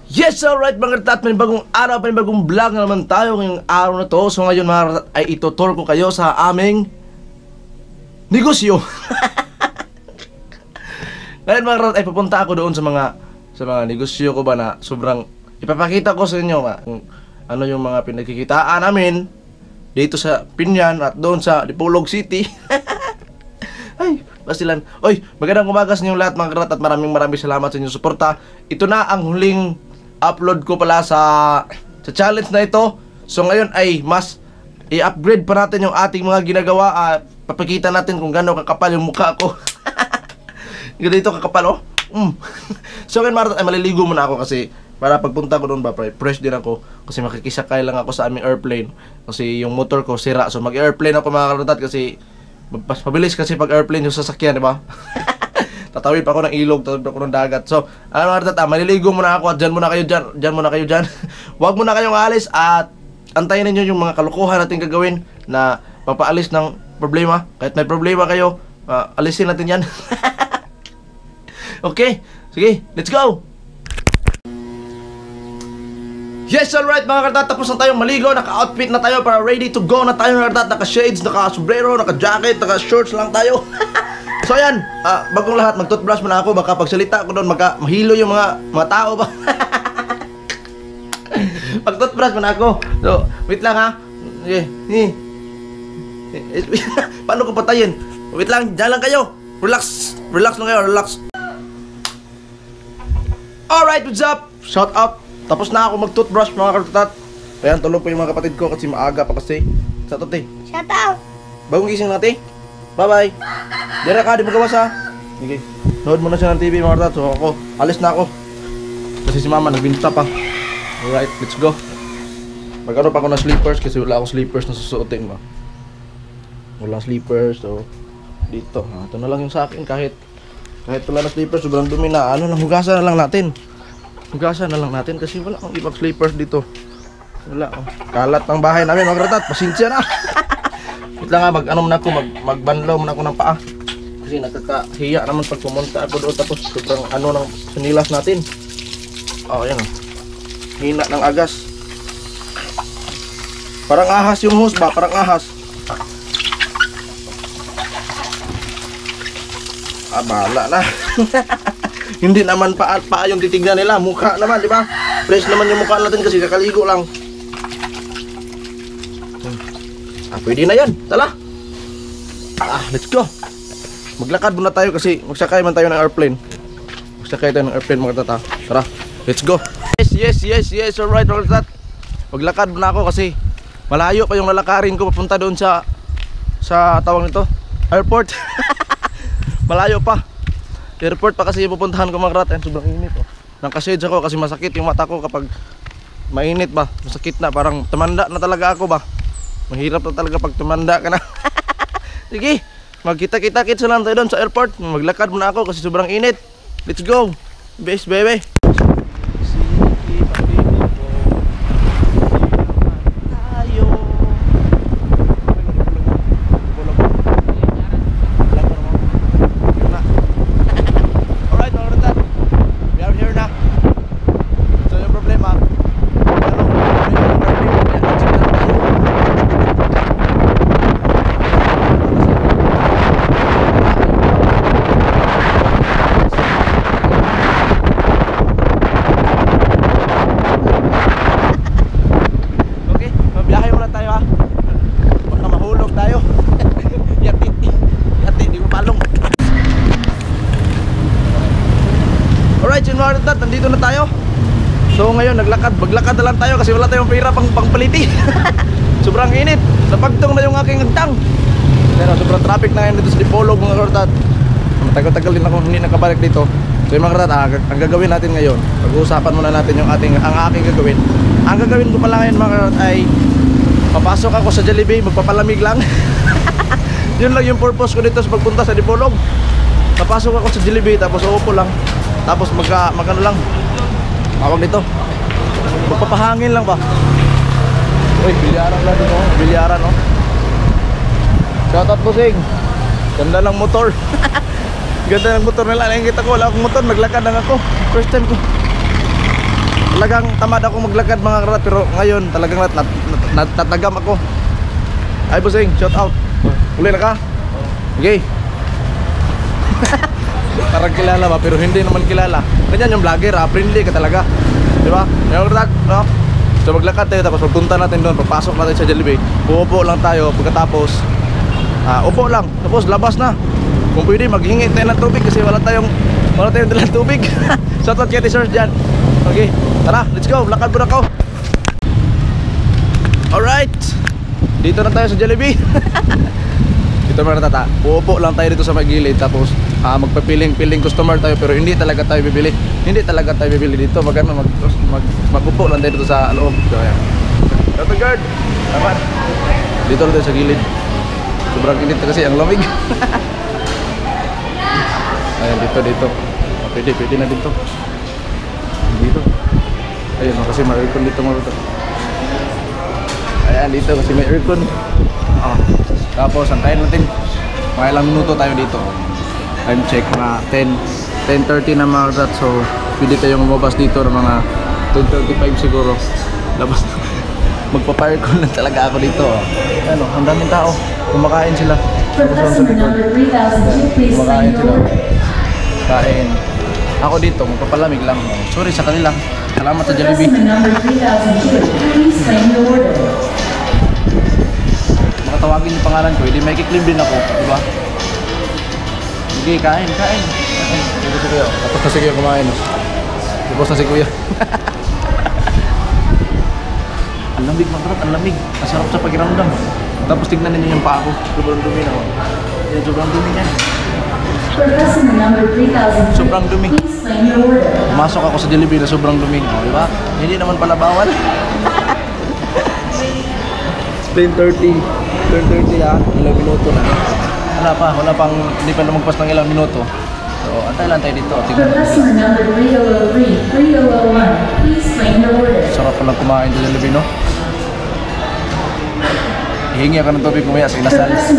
Yes, alright mga karat, panibagong araw, panibagong vlog na naman tayo ngayong araw na to. So ngayon mga karat, ay itutur ko kayo sa aming negosyo. Ngayon mga karat, ay pupunta ako doon sa mga negosyo ko ba na sobrang ipapakita ko sa inyo kung ano yung mga pinagkikitaan namin dito sa Pinyan at doon sa Dipolog City. Ay, basilan. Oy, magandang umaga sa inyong lahat mga karat at maraming salamat sa inyong suporta. Ito na ang huling upload ko pala sa challenge na ito. So ngayon ay mas i-upgrade pa natin yung ating mga ginagawa at papakita natin kung gaano kakapal yung mukha ko. Ganito kakapal, oh. So ngayon mga karat, ay maliligo muna ako kasi para pagpunta ko doon ba, fresh din ako kasi makikisakay lang ako sa aming airplane kasi yung motor ko sira. So mag-airplane ako mga karat kasi mas mabilis kasi pag airplane yung sasakyan, di ba? Tatawid pa ako ng ilog, tatawid pa ako ng dagat. So, ano mga karat, maliligo muna ako at dyan muna kayo dyan. Huwag muna kayong alis at antayin ninyo yung mga kalukuhan natin gagawin na papaalis ng problema. Kahit may problema kayo, alisin natin yan. Okay, sige, let's go! Yes, alright mga karat, tapos na tayong maligo, naka-outfit na tayo para ready to go na tayo mga karat, naka-shades, naka-sombrero, naka-jacket, naka-shorts lang tayo. So ayan, bagong lahat, mag-toothbrush muna ako, baka pagsalita ko doon, mahilo yung mga tao ba. Mag-toothbrush muna ako. So, wait lang ha. Paano ko patayin? Wait lang, dyan lang kayo. Relax lang kayo, relax. Alright, what's up? Shout out. Tapos na ako mag-toothbrush mga karat. Ayan, tulog pa yung mga kapatid ko kasi maaga pa kasi. Shout out eh. Shout out. Bagong gising natin. Bye-bye. Dira ka, di mo gawas ha. Okay. Nood mo na siya ng TV mga karat. So ako, alis na ako. Kasi si mama nagbinta pa. Alright, let's go. Magkaroon pa ako ng sleepers kasi wala akong sleepers na susuotin ba. Walang sleepers, so dito. Ito na lang yung sa akin kahit wala na sleepers, sobrang dumi na. Hugasan na lang natin. Hugasan na lang natin kasi wala akong ibang sleepers dito. Wala. Kalat ng bahay namin mga karat. Pasensya na. Wait lang nga, magbanlaw muna ako ng paa. Kasi nakakahiya naman pag pumunta ako doon tapos sobrang ng sinilas natin. Ayan o. Hina ng agas. Parang ahas yung hose ba? Parang ahas. Bala na. Hindi naman paa yung titignan nila. Mukha naman, di ba? Fresh naman yung mukha natin kasi kakaligo lang. Pwede na yan. Tala. Let's go. Maglakad muna tayo kasi magsakay man tayo ng airplane. Magsakay tayo ng airplane mga tata. Tara. Let's go. Yes. Alright mga tata. Maglakad muna ako kasi malayo pa yung lalakarin ko papunta doon sa tawag nito, airport. Malayo pa. Airport pa kasi pupuntahan ko mga tata. Sobrang init oh. Naka-shades ako kasi masakit yung mata ko kapag mainit ba. Masakit na. Parang tumanda na talaga ako ba. Mahirap na talaga pag tumanda ka na. Sige, magkita-kita-kits lang tayo doon sa airport. Maglakad muna ako kasi sobrang init. Let's go, best baby. Nandito na tayo. So ngayon maglakad na lang tayo kasi wala tayong pera pangpaliti. Sobrang init. Napagtong na yung aking agtang. Pero sobrang traffic na ngayon dito sa Dipolog mga karat. Matagal-tagal din ako hindi nakabalik dito. So yung mga karat, ang gagawin natin ngayon, pag-uusapan muna natin yung ang aking gagawin. Ang gagawin ko pala ngayon mga karat ay papasok ako sa Jollibee, magpapalamig lang. Yun lang yung purpose ko dito sa pagpunta sa Dipolog. Papasok ako sa Jollibee tapos uupo lang. Tapos magano lang. Tawag dito. Magpapahangin lang ba? Uy, bilyaran lang dito. Bilyaran, no? Shoutout po, Sing. Ganda ng motor. Ganda ng motor nila. Nakikita ko, wala akong motor. Naglakad lang ako. First time ko. Talagang tamad ako maglakad mga karat, pero ngayon talagang natagam ako. Ay bossing, shout out. Uli na ka? Okay. Parang kilala ba pero hindi naman kilala. Ganyan yung vlogger, friendly ka talaga. Di ba? Yung karat, no? So maglakad tayo tapos pagpunta natin doon, pagpasok natin sa Jollibee, uupo lang tayo pagkatapos upo lang, tapos labas na. Kung pwede maghingi tayo ng tubig kasi wala tayong dalang tubig. Shoutout kay T-Search dyan. Okay, tara, let's go, lakad muna ko. Alright, dito na tayo sa Jollibee. Dito muna tata, uupo lang tayo dito sa magilid. Tapos magpapiling customer tayo, pero hindi talaga tayo bibili. Hindi talaga tayo bibili dito. Magupo lang tayo dito sa loob. So ayan, Dr. Guard, dapat dito lang tayo sa gilid. Sobrang init kasi ang lamig. Ayan, dito. Pwede na dito. Dito. Ayun, kasi may aircon dito mga bata. Ayan, dito kasi may aircon. Tapos, antayin natin. Mga ilang minuto tayo dito. Time check, mga 10:30 na mga bata. So, pwede tayong lumabas dito ng mga 10:35 siguro. Labas na. Magpapa-aircon lang talaga ako dito. Ano, ang daming tao. Kumakain sila. Kumakain sila. Kain. Ako dito, magpapalamig lang. Sorry sa kanila. Salamat sa Jollibee. Makatawagin yung pangalan ko, hindi may kiklaim din ako, diba? Sige, kain. Dito si Kuya. Tapos na si Kuya kumain. Tapos na si Kuya. Ang lamig mga karat, ang lamig. Masarap sa pakiramdam. Tapos tignan ninyo yung paa ko. Sobrang dumi na ako. Yan, sobrang dumi niyan. Sobrang dumi. Masok ako sa Jollibee na sobrang dumi. Diba? Hindi naman pala bawal. 10:30 ilang minuto na. Wala pang, hindi pa lumagpas ng ilang minuto. So, antay lang tayo dito. Tignan natin. Sarap pala kumain sa Jollibee, no? Hihingi ako ng tubig kumaya sa inasal. Sa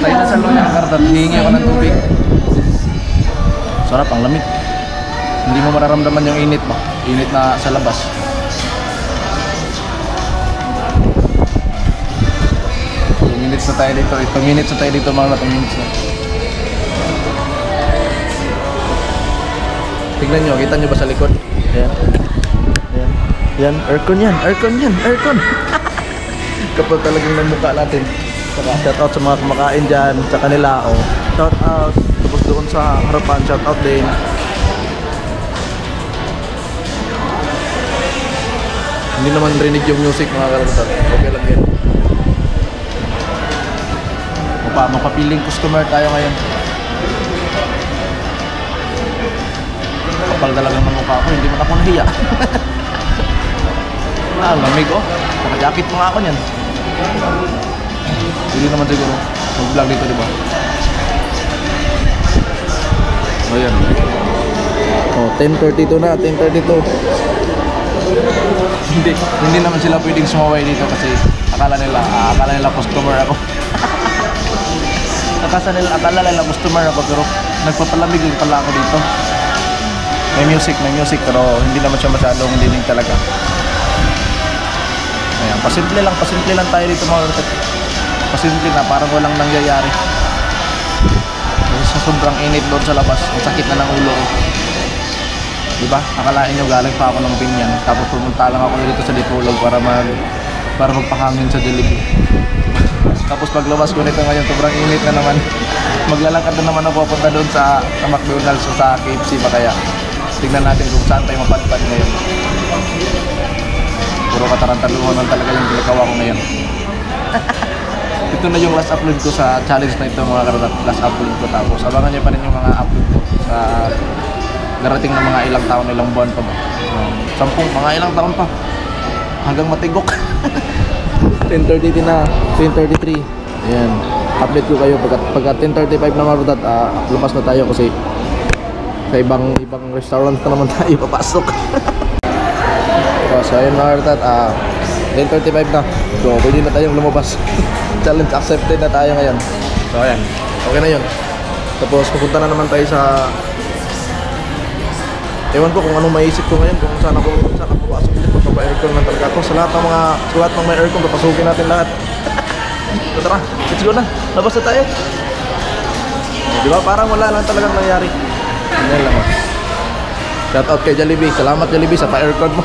inasal mo na kartat, hihingi ako ng tubig. Sarap, ang lamig. Hindi mo mararamdaman yung init ba? Init na sa labas. Minutes na tayo dito. 2 minutes na tayo dito mga 2 minutes na. Tignan nyo, kita nyo ba sa likod? Yan, aircon yan. Kapag talagang namukha natin. Shout out sa mga kumakain dyan, sa kanila. Shout out. Tapos doon sa harapan, shout out din. Hindi naman rinig yung music mga kalabatan. Okay lang yan. Mapapiling customer tayo ngayon. Kapal talagang ng mukha ko, hindi man ako nahiya. Ang lamig oh. Naka-jacket mo nga ako niyan. Hindi naman siguro mag-vlog dito, diba? Ayan. 10:32 na, 10:32. Hindi naman sila pwedeng sumaway dito kasi akala nila customer ako. Akala nila customer ako pero nagpapalamig lang pala ako dito. May music pero hindi naman siya masyadong dinig talaga. Ayan, pasimple lang tayo dito mga kapatid. Pasimple na, parang walang nangyayari. Kasi sa sobrang init doon sa labas, ang sakit na ng ulo ko. Diba? Akalain nyo galing pa ako ng Binyan. Tapos pumunta lang ako dito sa Dipolog para magpahangin sa Jollibee. Tapos paglabas ko nito ngayon, sobrang init na naman. Maglalakad na naman ako papunta doon sa McDonald's o sa KFC ba kaya. Tignan natin kung saan tayo mapadpad ngayon. Puro katarantaluhan lang talaga yung ginagawa ko ngayon. Ito na yung last upload ko sa challenge na ito mga karoon. Last upload ko, tapos abangan nyo pa rin yung mga upload ko sa darating na mga ilang taon, ilang buwan pa ba. 10, mga ilang taon pa. Hanggang matigok. 10:30 na, 10:33. Ayan, update ko kayo pagka 10:35 na marutat, lumpas na tayo kasi sa ibang restaurant na naman tayo papasok. So ayun mga marutat, 10:35 na. So pwede na tayong lumabas. Challenge accepted na tayo ngayon. So ayan, okay na yun. Tapos pupunta na naman tayo sa Ewan ko kung anong maisip ko ngayon, kung saan ako papasok dito, pagpapa-aircon lang talaga ako. Sa lahat ng may aircon, papasukin natin lahat. So, tara, let's go na. Labas na tayo. Di ba? Parang wala lang talagang nangyari. Ganyan lang. Shout out kay Jollibee. Salamat Jollibee sa pa-aircon mo.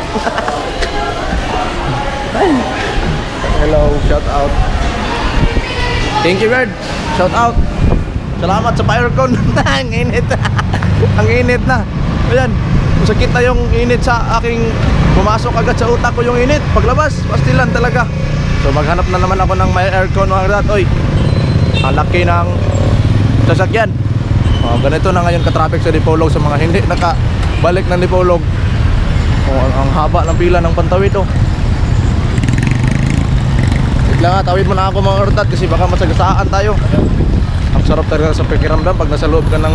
Hello, shout out. Thank you, Bird. Shout out. Salamat sa pa-aircon. Ang init. Ang init na. Ayan. Masakit na yung init sa aking pumasok agad sa utak ko yung init. Paglabas, pastilan talaga. So maghanap na naman ako ng may aircon mga karat. Oy, ang laki ng sasakyan. Ganito na ngayon ka-traffic sa Dipolog sa mga hindi nakabalik ng Dipolog. Ang haba ng pila ng pantawid oh. Wait lang tawid mo na ako mga karat kasi baka masagasaan tayo. Ang sarap talaga sa pakiramdam pag nasa loob ka ng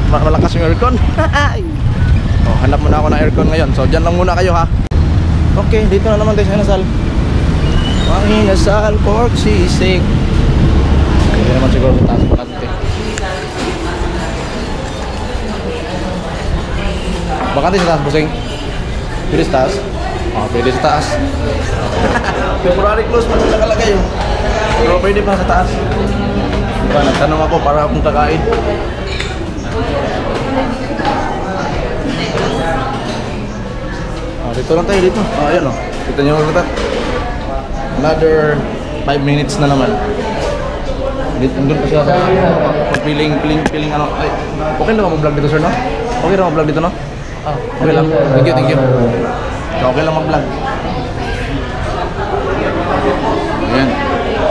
malakas yung aircon. Hanap muna ako ng aircon ngayon. So dyan lang muna kayo ha. Okay, dito na naman tayo sa Inasal. Ang Inasal pork sisig. Hindi naman siguro sa taas pa natin. Bakante sa taas, busing? Pwede sa taas? Pwede sa taas. Temporary close pa sila kalagay yun. Pero pwede pa sa taas. Diba, nagtanong ako para akong kakain. Dito lang tayo dito. Ayan o. Kita nyo mga katat. Another 5 minutes na naman. Doon pa siya sa piling ano. Ay, okay lang mag-vlog dito sir no? Okay lang mag-vlog dito no? Okay lang. Thank you. Okay lang mag-vlog. Ayan.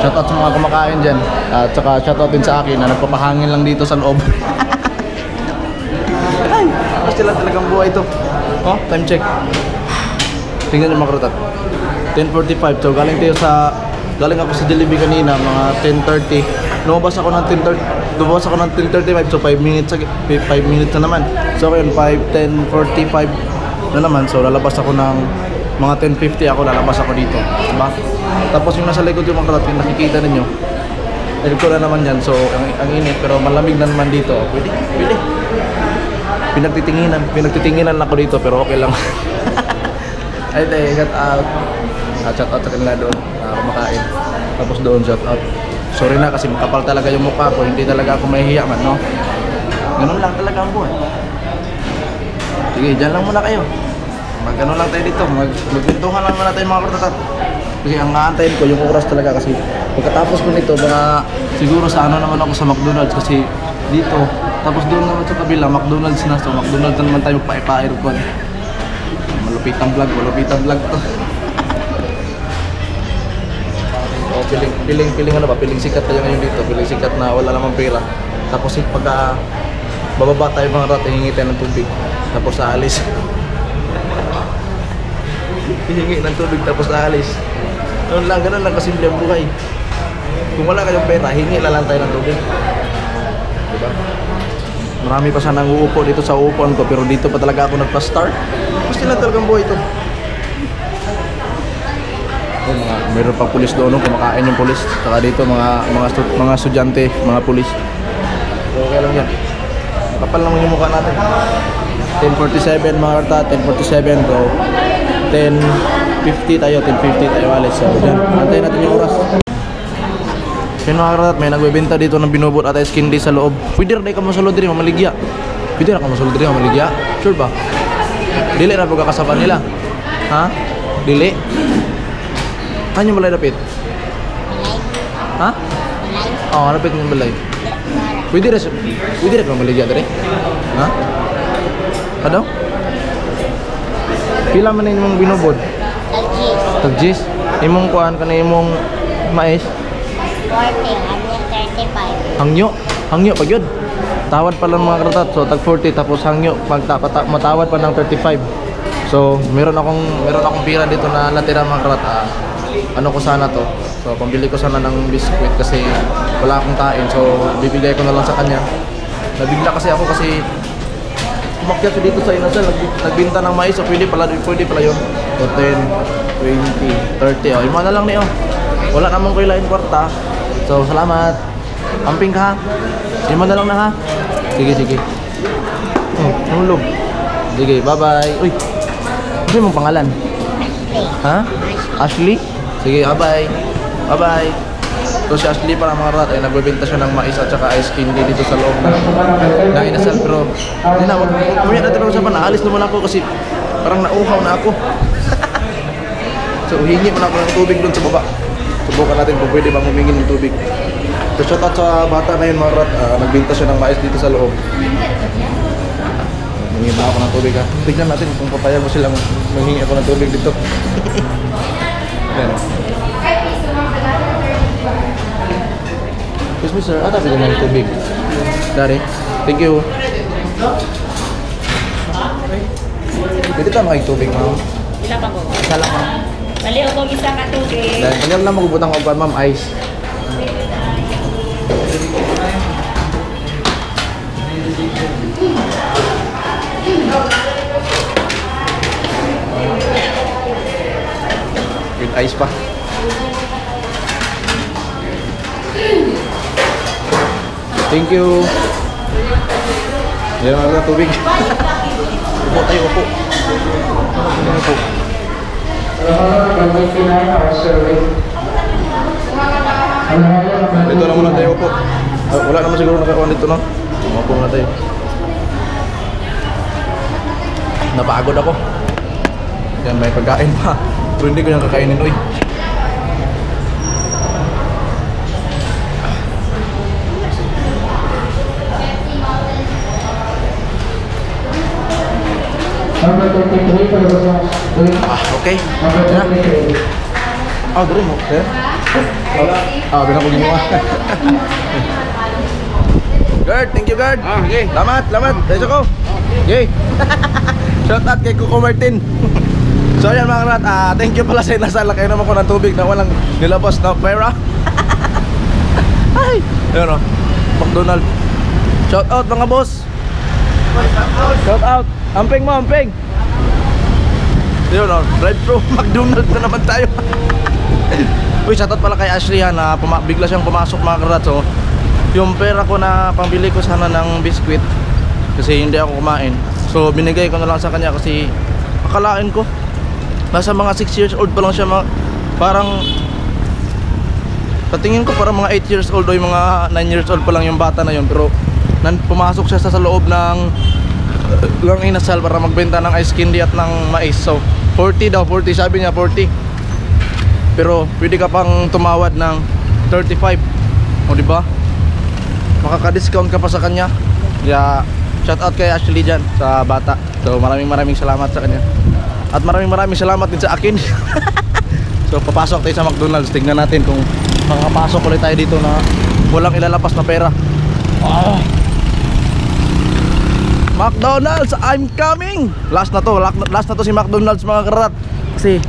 Shoutout sa mga kumakain dyan. At saka shoutout din sa akin na nagpapahangin lang dito sa loob. Ay, basta lang talagang buhay ito. Time check. Tingnan nyo mga karutat 10:45, so galing ako sa Jollibee kanina mga 10:30. Lumabas ako ng 10:35, so 5 minutes na naman. So ngayon 10:45 na naman, so lalabas ako ng mga 10:50 ako lalabas ako dito, diba? Tapos yung nasa likod yung mga karutat, yung nakikita ninyo aircon na naman yan, so ang init pero malamig na naman dito. Pwede pinagtitinginan ako dito pero okay lang. Ay, shout out. Shout out sa kanila doon. Kumakain. Tapos doon, shout out. Sorry na kasi makapal talaga yung mukha ko. Hindi talaga ako mahihiya man, no? Ganun lang talaga ang buhay. Sige, dyan lang muna kayo. Ganun lang tayo dito. Magpintuhan lang muna tayo mga kartatat. Kasi ang aantayin ko, yung oras talaga kasi pagkatapos ko nito, baka siguro sa ano naman ako sa McDonald's kasi dito. Tapos doon naman sa kabila, McDonald's na. So McDonald's na naman tayo pa-aircon. Malupitang vlog to. Piling ano ba? Piling sikat tayo ngayon dito. Piling sikat na wala namang pera. Tapos pagka bababa tayo mga rat, hihingi tayo ng tubig. Tapos aalis. Hihingi ng tubig tapos aalis. Ganun lang kasimple ang buhay. Kung wala kayong pera, hingi lang tayo ng tubig. Diba? Marami pa sanang uupo dito sa uupuan ko, pero dito pa talaga ako nagpa-start. Gusto lang talagang buhay ito. Meron pa pulis doon, kumakain yung pulis. Saka dito mga estudyante, mga pulis. So okay lang yan. Kapal naman yung mukha natin. 10:47 mga karta, 10:47 to 10:50 tayo alis. So yan, antayin natin yung oras. Kaya mga karat, may nagbebenta dito ng binubot at ice candy sa loob. Pwede rin ka masulod rin, mamaligya. Pwede rin ka masulod rin, mamaligya. Sure ba? Dili na pagkakasapan nila. Ha? Dili? Ano yung balay dapit? Ha? Oo, dapit yung balay. Pwede rin ka mamaligya rin? Ha? Ano? Pila man na yung binubot? Tagjis. Imong kuhan ka na imong mais? 40, 35. Hangyo pa yun. Tawad pa lang mga karatat. So tag 40 tapos hangyo matawad pa ng 35. So meron akong pira dito na natira mga karatat. Ano ko sana to. So pambili ko sana ng biskuit kasi wala akong kain. So bibigay ko na lang sa kanya. Nabigla kasi ako kasi umakyat dito sa Inasal, nagbinta ng mais. So pwede pala yun. So 10, 20, 30. Oh, ima na lang niyo. Wala namang kailain kwarta. So, salamat. Amping ka ha. Ima na lang na ha. Sige. Nulog. Sige, bye-bye. Uy, ano yung mong pangalan? Ashley. Ha? Ashley? Sige, bye-bye. Bye-bye. So si Ashley para mga rat ay nagbebenta siya ng mais at saka ice candy dito sa loob ng Inasal. Pero hindi na, mamaya natin pag-usapan. Naalis naman ako kasi parang nauhaw na ako. So hingi mo na ako ng tubig doon sa baba. Subukan natin kung pwede bang humingi ng tubig. So shout out sa bata na yun mga rat. Nagbenta siya ng mais dito sa loob. Humingi na ako ng tubig ha. Tignan natin kung papayag mo silang manghingi ako ng tubig dito. Ayan. Excuse me sir, ano ba ng tubig? Dari, thank you. Pwede ka makay tubig ma'am? Isa pa ko. Isa lang ma'am. Bali ako isa ka tubig. Dahil kanyal na magubutang uban ma'am, ice. With ice pa. Thank you. Yan mga tubig. Upo tayo, upo. Upo. Dito na muna tayo, upo. Wala naman siguro nakakuha dito, no? Upo muna tayo. Napagod ako. Yan, may pagkain pa. Pero hindi ko yung kakainin, uy. Okay. Na. Dali mo, sir. Bilang ko ginawa. Guard, thank you guard. Okay. Lamat. Dito ko. Okay. Shout out kay Coco Martin. So yan mga rat, thank you pala sa Inasal. Kayo naman ko ng tubig na walang nilabas na pera. Ay, yun o. McDonald. Shout out mga boss. Shout out. Amping mo, amping. Yun o, drive-thru. McDonald's na naman tayo. Uy, shoutout pala kay Ashley ha, na bigla siyang pumasok mga karat. So, yung pera ko na pambili ko sana ng biskwit kasi hindi ako kumain. So, binigay ko na lang sa kanya kasi akalain ko nasa mga 6 years old pa lang siya. Parang patingin ko parang mga 8 years old o yung mga 9 years old pa lang yung bata na yun. Pero pumasok siya sa loob ng Inasal para magbenta ng ice candy at ng mais. So 40 daw, 40 sabi niya, 40. Pero pwede ka pang tumawad ng 35. O di ba? Makaka-discount ka pa sa kanya. Kaya shout out kay Ashley dyan sa bata. So maraming salamat sa kanya. At maraming salamat din sa akin. So papasok tayo sa McDonald's. Tingnan natin kung makakapasok ulit tayo dito na walang ilalabas na pera. McDonald's, I'm coming! Last na to si McDonald's mga karat. Kasi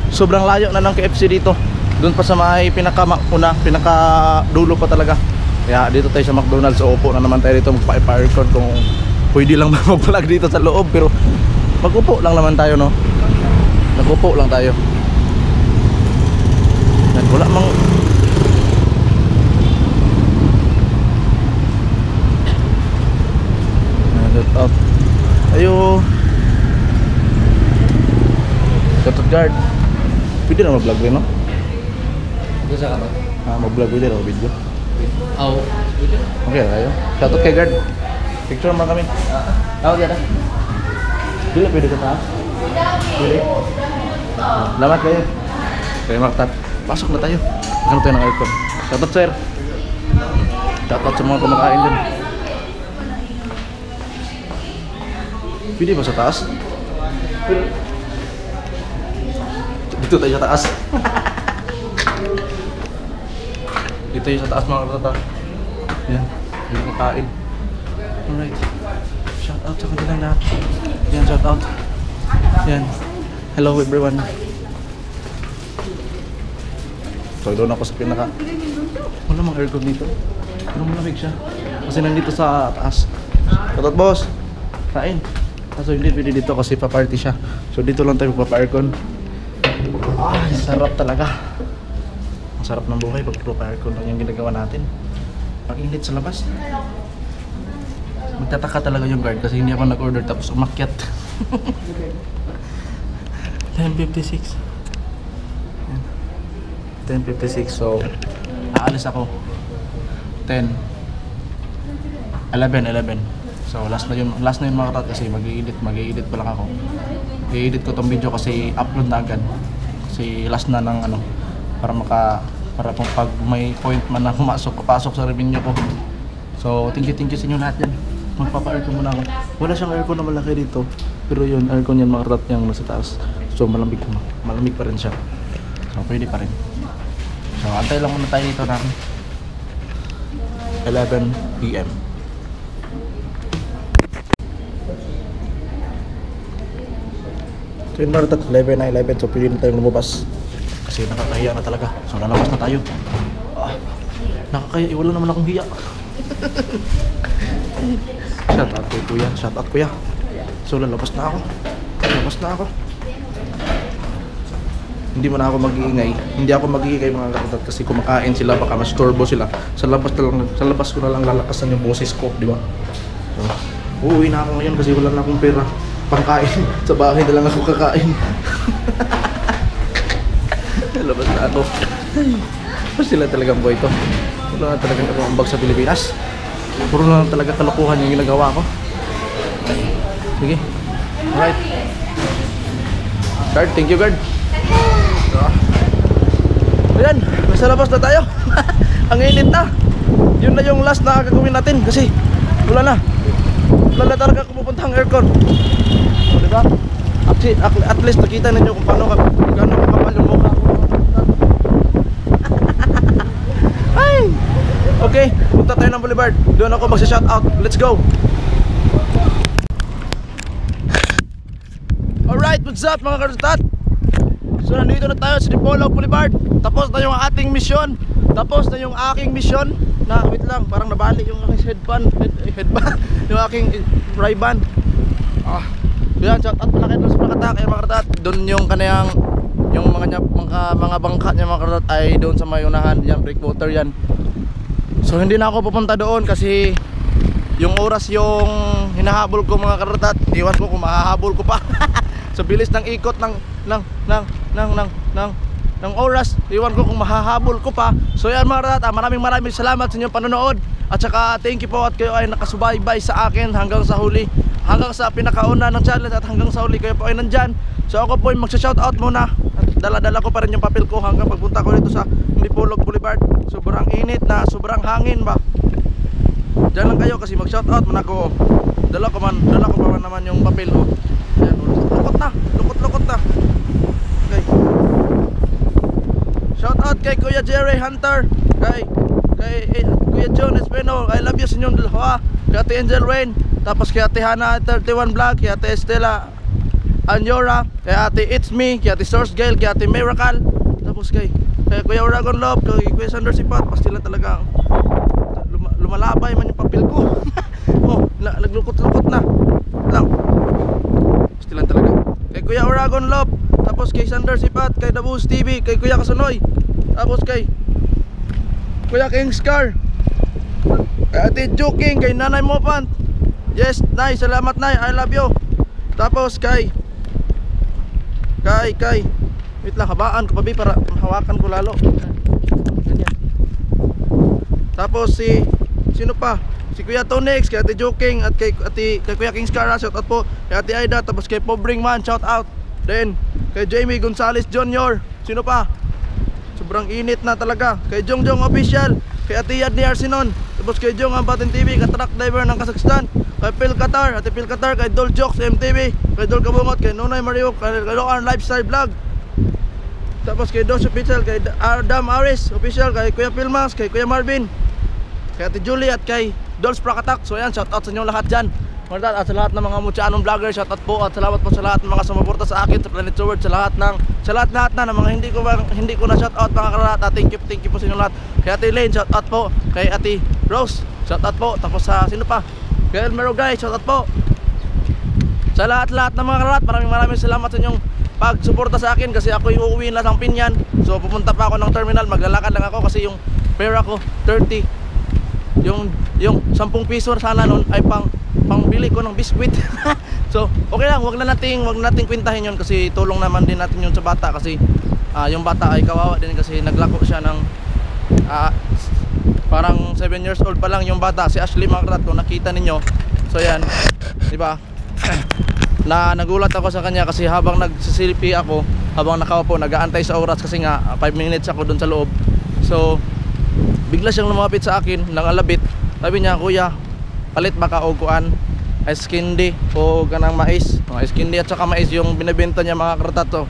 sobrang layo na ng KFC dito. Doon pa sa may pinaka-dulo pa talaga. Kaya dito tayo sa McDonald's. So, upo na naman tayo dito, magpa-aircon kung pwede lang mag-vlog dito sa loob. Pero mag-upo lang naman tayo, no? Nag-upo lang tayo. Yan, wala mang out. Ayo. Shoutout guard. Pwede na mag-vlog rin, no? Ito sa kato. Mag-vlog pwede na video. Oo. Okay na tayo. Shoutout kay guard. Picture naman kami. Diyan na. Dili, pwede ka taas? Pwede. Salamat kayo. Kaya Maktat. Pasok na tayo. Magkano tayo ng aircon. Shoutout sir. Shoutout sa mga kumakain din. Pwede ba sa taas? Dito tayo sa taas. Dito tayo sa taas mga katata. Yan, yung kakain. Alright. Shout out sa kanilang lahat. Yan, shout out. Yan. Hello everyone. So doon ako sa pinaka. Wala mang aircon dito. Pero malamig siya. Kasi nandito sa taas. Shout out boss. Kain. So hindi pwede dito kasi pa-party siya. So dito lang tayo magpapa-aircon. Sarap talaga. Ang sarap ng buhay pag pa-aircon lang yung ginagawa natin. Pag init sa labas. Magtataka talaga yung guard kasi hindi ako nag-order tapos umakyat. 10:56. 10:56, so aalis ako 11. So last na yun mga karat, kasi mag-i-edit pa lang ako. I-edit ko tong video kasi upload na agad, kasi last na ng ano, para kung pag may point man na papasok sa revenue ko. So thank you sa inyo lahat yan. Magpapa-aircon muna ako. Wala siyang aircon na malaki dito, pero yun, aircon yan mga karat, yung nasa taas. So malamig pa rin siya, so pwede pa rin. So antay lang muna tayo dito ng 11 PM. So yun mga karat, 11 na 11, so pwede na tayong lumabas kasi nakakahiya na talaga. So lalabas na tayo. Nakakahiya, wala naman akong hiya. Shout out kuya. So lalabas na ako. Hindi ako mag-iingay mga karat, kasi kumakain sila, baka masturbo sila. Sa labas ko na lang lalakasan yung boses ko, di ba? So, uuwi na ako ngayon kasi wala na akong pera pangkain. Sa bahay na lang ako kakain. Labas na ako. Mas sila talagang boy to. Wala na talagang ako ambag sa Pilipinas. Puro na talaga kalokohan yung ginagawa ko. Sige. Alright. Guard, thank you guard. Ayan, nasa labas na tayo. Ang init na. Yun na yung last na gagawin natin kasi wala na talaga kumupuntang aircon. O, diba? At least nakita ninyo kung paano kapal yung mukha ko. Ay! Okay, punta tayo ng Boulevard. Doon ako magsa-shoutout. Let's go! Alright, what's up mga karutat? So nandito na tayo sa Dipolog Boulevard. Tapos na yung ating mission. Tapos na yung aking mission. Wait lang, parang nabali yung aking headband. Yung aking Ray-Ban. Yan, shout out pala kayo sa mga katak. Mga karat, doon yung kanayang yung mga bangka niya mga karat ay doon sa may unahan. Yan, breakwater yan. So hindi na ako pupunta doon kasi yung oras yung hinahabol ko mga karat. Iwan ko kung mahahabol ko pa. Sa bilis ng ikot ng oras, iwan ko kung mahahabol ko pa. So yan mga karat, maraming salamat sa inyong panonood. At saka thank you po at kayo ay nakasubaybay sa akin hanggang sa huli, hanggang sa pinakauna ng challenge, at hanggang sa huli kayo po ay nandyan. So ako po ay magsa-shoutout muna at dala-dala ko pa rin yung papel ko hanggang pagpunta ko dito sa Dipolog Boulevard. Sobrang init na, sobrang hangin ba. Diyan lang kayo kasi mag-shoutout muna ko. Dala ko pa naman yung papel ko. Ayan, lukot na. Okay. Shoutout kay Kuya Jerry Hunter, kay Kuya John Espino, I love you sa inyong dalawa. Kay Ate Angel Wayne, tapos kay Ate Hana 31 Vlog, kay Ate Estela Anyora, kay Ate It's Me, kay Ate Source Gale, kay Ate Miracle, tapos kay Kuya Oragon Love, kay Kuya Sander Sipat. Pas sila talaga lumalabay man yung papel ko. Naglukot-lukot na lang. Pas sila talaga kay Kuya Oragon Love, tapos kay Sander Sipat, kay Dabus TV, kay Kuya Kasunoy, tapos kay Kuya King Scar, kay Ate Joking, kay Nanay Mopant. Yes, Nay, salamat Nay, I love you. Tapos kay wait lang, habaan ko pa para hawakan ko lalo. Ganyan. Tapos sino pa? Si Kuya Tonix, kay Ate Joking, at kay Kuya King Scar, shout out po. Kay Ate Aida, tapos kay Pobring Man, shout out. Then kay Jamie Gonzales Jr. Sino pa? Sobrang init na talaga. Kay Jongjong Official, kay Ate Yad ni Arsinon, tapos kay Jong Ambatin TV, kay Truck Driver ng Kazakhstan, kay Phil Qatar, Ate Phil Qatar, kay Dol Jokes MTV, kay Dol Kabungot, kay Nonay Mario, kay Loan Lifestyle Vlog, tapos kay Dos Official, kay Dam Aris Official, kay Kuya Pilmas, kay Kuya Marvin, kay Ate Julie, at kay Dolls Prakatak. So yan, shout out sa inyo lahat dyan. At sa lahat ng mga Mutianong vlogger, shout out po, at salamat po sa lahat ng mga sumuporta sa akin sa Planet Sword, sa lahat ng mga hindi ko na shout out mga karat. Thank you po sa inyo lahat. Kay Ate Lane, shout out po. Kay Ate Rose, shout out po. Tapos sa sino pa? Kay Elmero Guys, shout out po. Sa lahat ng mga karat, maraming salamat sa inyong pagsuporta sa akin kasi ako yung uuwiin lang ng Pinyan. So pupunta pa ako ng terminal, maglalakad lang ako kasi yung pera ko 30. Yung 10 piso sana nun ay pangbili ko ng biskwit. So, okay lang, wag na nating kwentahin 'yon kasi tulong naman din natin 'yon sa bata kasi yung bata ay kawawa din kasi naglako siya ng parang 7 years old pa lang yung bata, si Ashley mga karat, kung nakita ninyo. So yan, 'di ba? Na nagulat ako sa kanya kasi habang nagsisilpi ako, habang nakaupo, nag-aantay sa oras kasi nga 5 minutes ako doon sa loob. So, bigla siyang lumapit sa akin ng alabit. Sabi niya, "Kuya, palit baka og kuan, ice candy o kanang mais." Ice candy at saka mais yung binebenta niya mga karatato.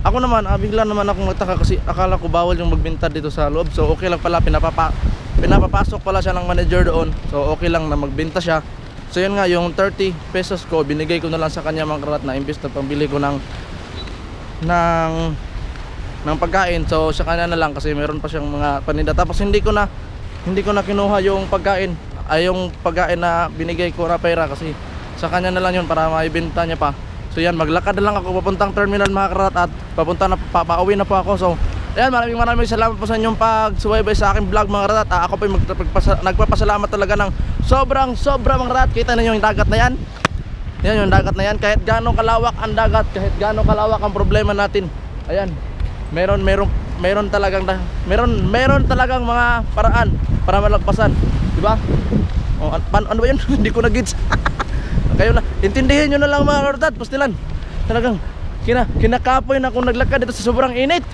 Ako naman, bigla naman akong nagtaka kasi akala ko bawal yung magbenta dito sa loob. So okay lang pala, pinapapasok pala siya ng manager doon. So okay lang na magbenta siya. So yun nga, yung 30 pesos ko binigay ko na lang sa kanya mga karat na imbes na pambili ko ng pagkain. So sa kanya na lang kasi meron pa siyang mga paninda. Tapos hindi ko na kinuha yung pagkain, yung pagkain na binigay ko na pera kasi sa kanya na lang yun para maibenta niya pa. So yan, maglakad na lang ako papuntang terminal mga karat at pauwi na po ako. So ayan, maraming salamat po sa inyong pagsubaybay sa aking vlog mga karat. Ako po nagpapasalamat talaga ng sobrang mga karat. Kita niyo yung dagat na yan. Yan yung dagat na yan. Kahit gaano kalawak ang dagat, kahit gaano kalawak ang problema natin, ayan, meron talagang mga paraan para malagpasan, di ba? Ano ba yun? Hindi ko na-gets. Kayo na, intindihin nyo na lang mga karat. Pastilan, talagang kinakapoy na kung naglakad dito sa sobrang init.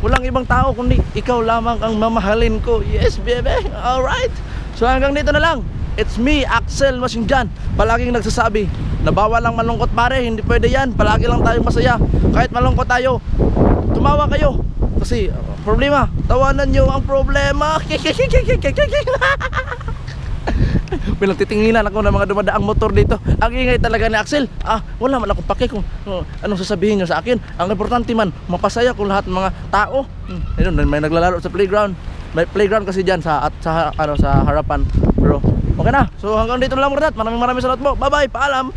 Walang ibang tao kundi ikaw lamang ang mamahalin ko. Yes baby, alright. So hanggang dito na lang. It's me, Axel Masingjan, palaging nagsasabi na bawal lang malungkot pare, hindi pwede yan. Palagi lang tayong masaya. Kahit malungkot tayo, tumawa kayo. Kasi problema, tawanan nyo ang problema. Bilang titinginan ako ng mga dumadaang motor dito. Ang ingay talaga ni Axel. Wala man akong pake kung anong sasabihin nyo sa akin. Ang importante man, mapasaya kung lahat ng mga tao. Ayun, may naglalaro sa playground. May playground kasi diyan sa harapan. Pero okay na. So hanggang dito na lang mga karat. Maraming salamat po. Bye-bye. Paalam.